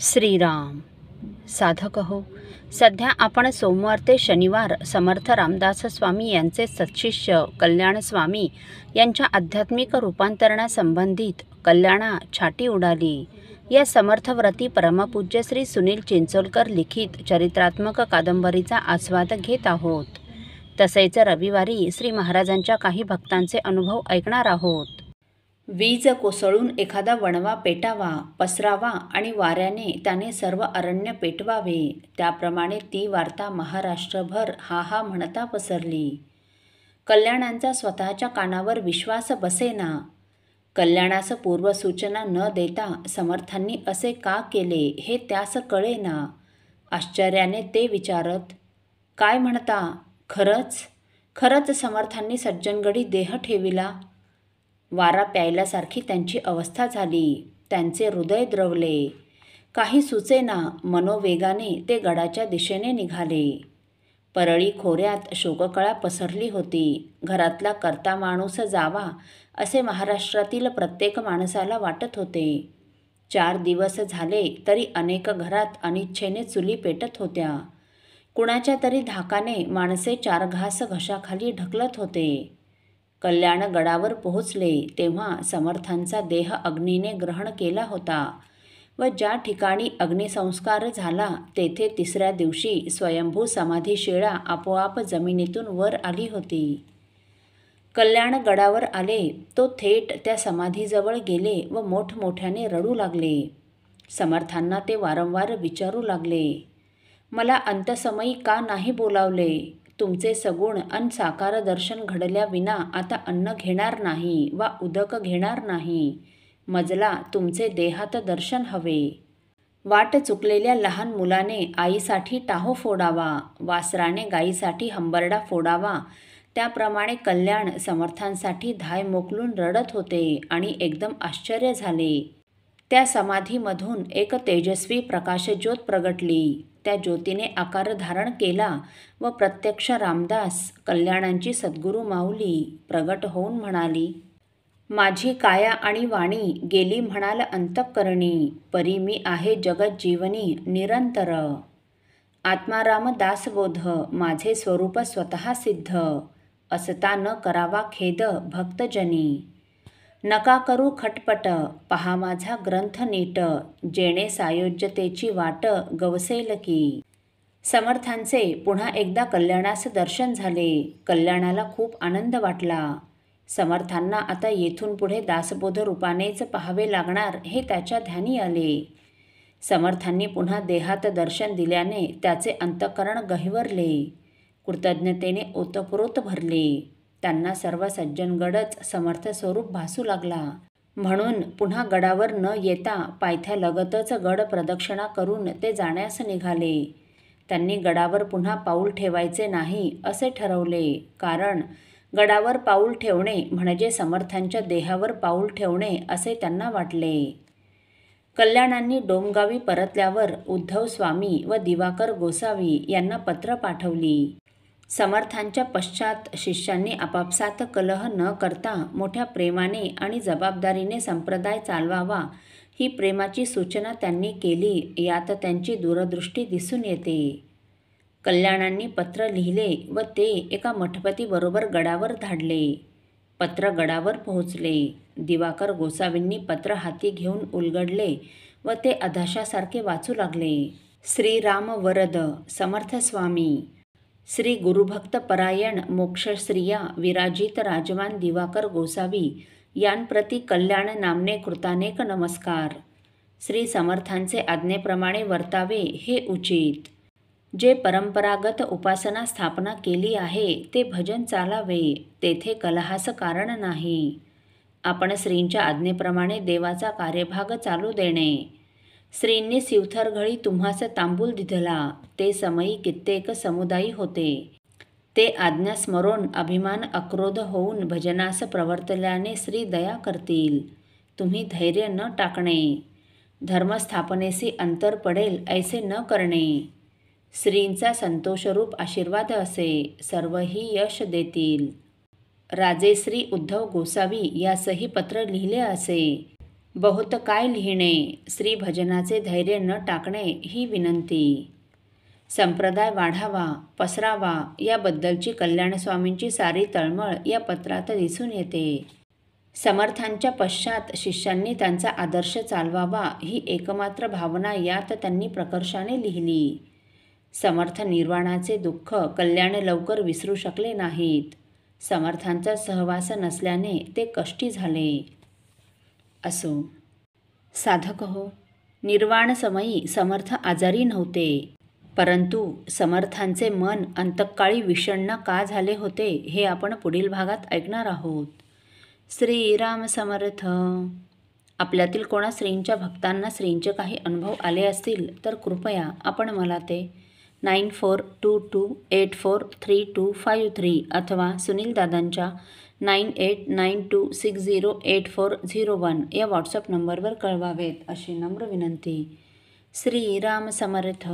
श्रीराम साधक हो. सध्या आपण सोमवार ते शनिवार समर्थ रामदास स्वामी यांचे सत्शिष्य कल्याण स्वामी यांच्या आध्यात्मिक रूपांतरणासंबंधित कल्याणा छाटी उडाली या समर्थव्रती परमपूज्य श्री सुनील चिंचोलकर लिखित चरित्रात्मक कादंबरीचा आस्वाद घेत आहोत. तसेच रविवारी श्री महाराजांच्या काही भक्तांचे अनुभव ऐकणार आहोत. वीज कोसळून एखादा वणवा पेटावा, पसरावा आणि वाऱ्याने त्याने सर्व अरण्य पेटवावे, त्याप्रमाणे ती वार्ता महाराष्ट्रभर हा हा म्हणता पसरली. कल्याणांचा स्वतःच्या कानावर विश्वास बसेना. कल्याणास पूर्वसूचना न देता समर्थांनी असे का केले हे त्यास कळेना. आश्चर्याने ते विचारत, काय म्हणता, खरंच समर्थांनी सज्जनगडी देह ठेविला? वारा प्यायल्यासारखी त्यांची अवस्था झाली. त्यांचे हृदय द्रवले. काही सुचेना. मनोवेगाने ते गडाच्या दिशेने निघाले. परळी खोऱ्यात शोककळा पसरली होती. घरातला करता माणूस जावा असे महाराष्ट्रातील प्रत्येक माणसाला वाटत होते. 4 दिवस झाले तरी अनेक घरात अनिच्छेने चुली पेटत होत्या. कुणाच्या तरी धाकाने माणसे 4 घास घशाखाली ढकलत होते. कल्याण गडावर पोहोचले तेव्हा समर्थांचा देह अग्नीने ग्रहण केला होता व ज्या ठिकाणी अग्निसंस्कार झाला तेथे 3ऱ्या दिवशी स्वयंभू समाधीशिळा आपोआप जमिनीतून वर आली होती. कल्याण गडावर आले तो थेट त्या समाधीजवळ गेले व मोठमोठ्याने रडू लागले. समर्थांना ते वारंवार विचारू लागले, मला अंतसमयी का नाही बोलावले? तुमचे सगुण अन साकार दर्शन घडल्याविना आता अन्न घेणार नाही वा उदक घेणार नाही. मजला तुमचे देहात दर्शन हवे. वाट चुकलेल्या लहान मुलाने आईसाठी टाहो फोडावा, वासराने गाईसाठी हंबरडा फोडावा, त्याप्रमाणे कल्याण समर्थांसाठी धाय मोकलून रडत होते आणि एकदम आश्चर्य झाले. त्या समाधीमधून एक तेजस्वी प्रकाशज्योत प्रगटली. त्या ज्योतीने आकार धारण केला व प्रत्यक्ष रामदास कल्याणांची सद्गुरू माऊली प्रगट होऊन म्हणाली, माझी काया आणि वाणी गेली म्हणाल अंतःकरणी, परी मी आहे जगत जीवनी निरंतर. आत्माराम दासबोध माझे स्वरूप स्वतः सिद्ध, असता न करावा खेद भक्तजनी. नका करू खटपट पहा माझा ग्रंथ नीट, जेणे सायोज्यतेची वाट गवसेल की. समर्थांचे पुन्हा एकदा कल्याणास दर्शन झाले. कल्याणाला खूप आनंद वाटला. समर्थांना आता येथून पुढे दासबोध रूपानेच पाहावे लागणार हे त्याच्या ध्यानी आले. समर्थांनी पुन्हा देहात दर्शन दिल्याने त्याचे अंतःकरण गहिवरले. कृतज्ञतेने ओतप्रोत भरले. त्यांना सर्व सज्जनगडच समर्थ स्वरूप भासू लागला. म्हणून पुन्हा गडावर न येता पायथ्यालगतच गड प्रदक्षिणा करून ते जाण्यास निघाले. त्यांनी गडावर पुन्हा पाऊल ठेवायचे नाही असे ठरवले, कारण गडावर पाऊल ठेवणे म्हणजे समर्थांच्या देहावर पाऊल ठेवणे असे त्यांना वाटले. कल्याणांनी डोमगावी परतल्यावर उद्धव स्वामी व दिवाकर गोसावी यांना पत्र पाठवली. समर्थांच्या पश्चात शिष्यांनी आपापसात कलह न करता मोठ्या प्रेमाने आणि जबाबदारीने संप्रदाय चालवावा ही प्रेमाची सूचना त्यांनी केली. यात त्यांची दूरदृष्टी दिसून येते. कल्याणांनी पत्र लिहिले व ते एका मठपतीबरोबर गडावर धाडले. पत्र गडावर पोहोचले. दिवाकर गोसावींनी पत्र हाती घेऊन उलगडले व ते अधाशासारखे वाचू लागले. श्रीराम वरद समर्थ स्वामी. श्री गुरुभक्त परायण मोक्षश्रिया विराजित राजवान दिवाकर गोसावी यांप्रती कल्याण नामने कृतानेक नमस्कार. श्री समर्थांचे आज्ञेप्रमाणे वर्तावे हे उचित. जे परंपरागत उपासना स्थापना केली आहे ते भजन चालावे, तेथे कलहास कारण नाही. आपण श्रींच्या आज्ञेप्रमाणे देवाचा कार्यभाग चालू देणे. श्रींनी शिवथरघळी तुम्हास तांबूल दिधला, ते समयी कित्येक समुदायी होते. ते आज्ञा स्मरून अभिमान अक्रोध होऊन भजनास प्रवर्तल्याने श्री दया करतील. तुम्ही धैर्य न टाकणे. धर्मस्थापनेसी अंतर पडेल ऐसे न करणे. श्रींचा संतोषरूप आशीर्वाद असे, सर्वही यश देतील. राजे श्री उद्धव गोसावी यासही पत्र लिहिले असे. बहुत काय लिहिणे, श्री भजनाचे धैर्य न टाकणे ही विनंती. संप्रदाय वाढावा, पसरावा याबद्दलची कल्याणस्वामींची सारी तळमळ या पत्रात दिसून येते. समर्थांच्या पश्चात शिष्यांनी त्यांचा आदर्श चालवावा ही एकमात्र भावना यात त्यांनी प्रकर्षाने लिहिली. समर्थ निर्वाणाचे दुःख कल्याण लवकर विसरू शकले नाहीत. समर्थांचा सहवास नसल्याने ते कष्टी झाले. असो, साधक हो, निर्वाणसमयी समर्थ आजारी नव्हते, परंतु समर्थांचे मन अंतकाळी विषण्ण का झाले होते हे आपण पुढील भागात ऐकणार आहोत. श्रीराम समर्थ. आपल्यातील कोणा श्रींच्या भक्तांना श्रींचे काही अनुभव आले असतील तर कृपया आपण मला ते 9422843253 अथवा सुनील दादांच्या 9892608401 या व्हॉट्सअप नंबरवर कळवावेत अशी नम्र विनंती. श्रीराम समर्थ.